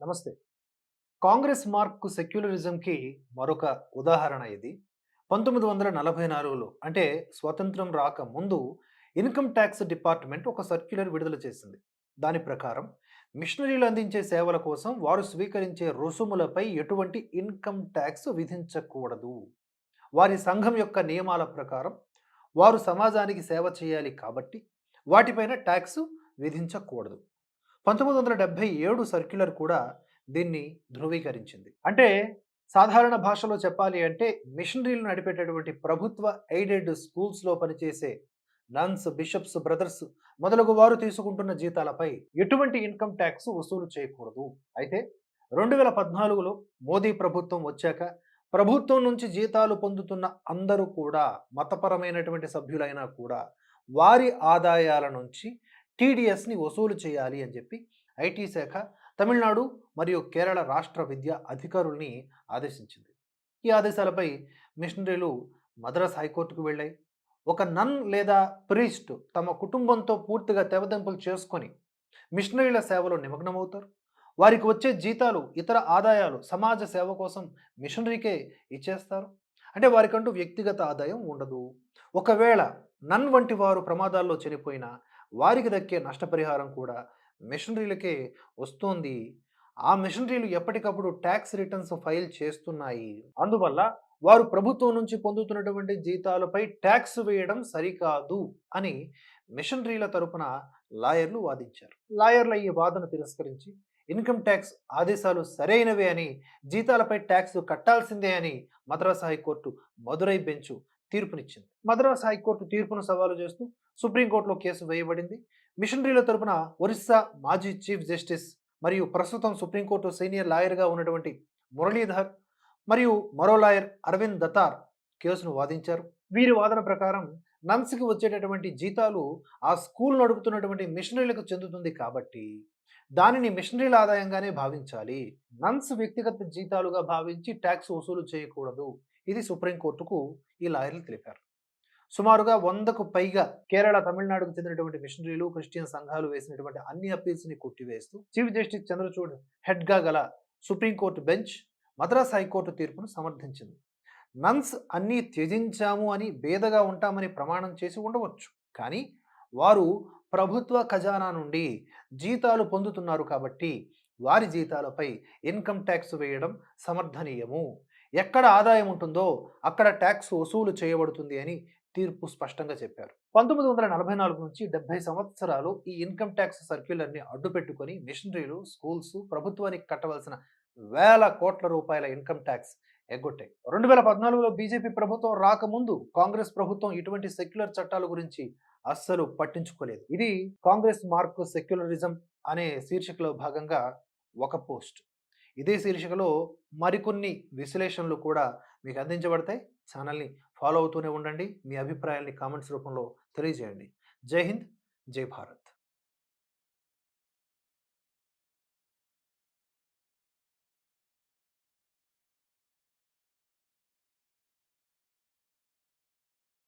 నమస్తే. కాంగ్రెస్ మార్క్ సెక్యులరిజంకి మరొక ఉదాహరణ ఇది. 1944లో అంటే స్వతంత్రం రాకముందు ఇన్కమ్ టాక్స్ డిపార్ట్‌మెంట్ ఒక సర్క్యులర్ విడుదల చేసింది. దాని ప్రకారం మిషనరీలు అందించే సేవల కోసం వారు స్వీకరించే రుసుములపై ఎటువంటి ఇన్కమ్ టాక్స్ విధించకూడదు. వారి సంఘం యొక్క నియమాల ప్రకారం వారు సమాజానికి సేవ చేయాలి కాబట్టి వాటిపైన టాక్స్ విధించకూడదు. 1977 సర్క్యులర్ కూడా దీన్ని ధృవీకరించింది. అంటే సాధారణ భాషలో చెప్పాలి అంటే మిషనరీలు నడిపేటటువంటి ప్రభుత్వ ఎయిడెడ్ స్కూల్స్‌లో పనిచేసే నన్స్, బిషప్స్, బ్రదర్స్ మొదలగు వారు తీసుకుంటున్న జీతాలపై ఎటువంటి ఇన్కమ్ టాక్స్ వసూలు చేయకూడదు. అయితే 2014లో మోదీ ప్రభుత్వం వచ్చాక ప్రభుత్వం నుంచి జీతాలు పొందుతున్న అందరూ కూడా మతపరమైనటువంటి సభ్యులైనా కూడా వారి ఆదాయాల నుంచి టీడీఎస్‌ని వసూలు చేయాలి అని చెప్పి ఐటీ శాఖ తమిళనాడు మరియు కేరళ రాష్ట్ర విద్యా అధికారుల్ని ఆదేశించింది. ఈ ఆదేశాలపై మిషనరీలు మద్రాస్ హైకోర్టుకు వెళ్ళాయి. ఒక నన్ లేదా ప్రీస్ట్ తమ కుటుంబంతో పూర్తిగా తెగదెంపులు చేసుకొని మిషనరీల సేవలో నిమగ్నమవుతారు. వారికి వచ్చే జీతాలు, ఇతర ఆదాయాలు సమాజ సేవ కోసం మిషనరీకే ఇచ్చేస్తారు. అంటే వారికంటూ వ్యక్తిగత ఆదాయం ఉండదు. ఒకవేళ నన్ వంటి వారు ప్రమాదాల్లో చనిపోయినా వారికి దక్కే నష్టపరిహారం కూడా మిషనరీలకే వస్తోంది. ఆ మిషనరీలు ఎప్పటికప్పుడు ట్యాక్స్ రిటర్న్స్ ఫైల్ చేస్తున్నాయి. అందువల్ల వారు ప్రభుత్వం నుంచి పొందుతున్నటువంటి జీతాలపై ట్యాక్స్ వేయడం సరికాదు అని మిషనరీల తరపున లాయర్లు వాదించారు. లాయర్ల ఈ వాదన తిరస్కరించి ఇన్కమ్ ట్యాక్స్ ఆదేశాలు సరైనవే అని, జీతాలపై ట్యాక్స్ కట్టాల్సిందే అని మద్రాసు హైకోర్టు మదురై బెంచ్ తీర్పునిచ్చింది. మద్రాసు హైకోర్టు తీర్పును సవాలు చేస్తూ సుప్రీంకోర్టులో కేసు వేయబడింది. మిషనరీల తరపున ఒరిస్సా మాజీ చీఫ్ జస్టిస్ మరియు ప్రస్తుతం సుప్రీంకోర్టు సీనియర్ లాయర్గా ఉన్నటువంటి మురళీధర్ మరియు మరో లాయర్ అరవింద్ దతార్ కేసును వాదించారు. వీరి వాదన ప్రకారం నన్స్కి వచ్చేటటువంటి జీతాలు ఆ స్కూల్ నడుపుతున్నటువంటి మిషనరీలకు చెందుతుంది కాబట్టి దానిని మిషనరీల ఆదాయంగానే భావించాలి. నన్స్ వ్యక్తిగత జీతాలుగా భావించి ట్యాక్స్ వసూలు చేయకూడదు. ఇది సుప్రీంకోర్టుకు ఈ లాయర్లు తెలిపారు. సుమారుగా 100కు పైగా కేరళ, తమిళనాడుకు చెందినటువంటి మిషనరీలు, క్రిస్టియన్ సంఘాలు వేసినటువంటి అన్ని అప్పీల్స్‌ని కొట్టివేస్తూ చీఫ్ జస్టిస్ చంద్రచూడ్ హెడ్‌గా గల సుప్రీంకోర్టు బెంచ్ మద్రాస్ హైకోర్టు తీర్పును సమర్థించింది. నన్స్ అన్నీ త్యజించాము అని, బేదగా ఉంటామని ప్రమాణం చేసి ఉండవచ్చు. కానీ వారు ప్రభుత్వ ఖజానా నుండి జీతాలు పొందుతున్నారు కాబట్టి వారి జీతాలపై ఇన్కమ్ ట్యాక్స్ వేయడం సమర్థనీయము. ఎక్కడ ఆదాయం ఉంటుందో అక్కడ ట్యాక్స్ వసూలు చేయబడుతుంది అని తీర్పు స్పష్టంగా చెప్పారు. 1944 నుంచి 70 సంవత్సరాలు ఈ ఇన్కమ్ ట్యాక్స్ సర్క్యులర్ని అడ్డుపెట్టుకొని మిషనరీలు, స్కూల్స్ ప్రభుత్వానికి కట్టవలసిన వేల కోట్ల రూపాయల ఇన్కమ్ ట్యాక్స్ ఎగ్గొట్టాయి. 2014లో బీజేపీ ప్రభుత్వం రాకముందు కాంగ్రెస్ ప్రభుత్వం ఇటువంటి సెక్యులర్ చట్టాల గురించి అస్సలు పట్టించుకోలేదు. ఇది కాంగ్రెస్ మార్క్ సెక్యులరిజం అనే శీర్షికలో భాగంగా ఒక పోస్ట్. ఇదే శీర్షికలో మరికొన్ని విశ్లేషణలు కూడా మీకు అందించబడతాయి. ఛానల్ని ఫాలో అవుతూనే ఉండండి. మీ అభిప్రాయాల్ని కామెంట్స్ రూపంలో తెలియజేయండి. జై హింద్, జై భారత్.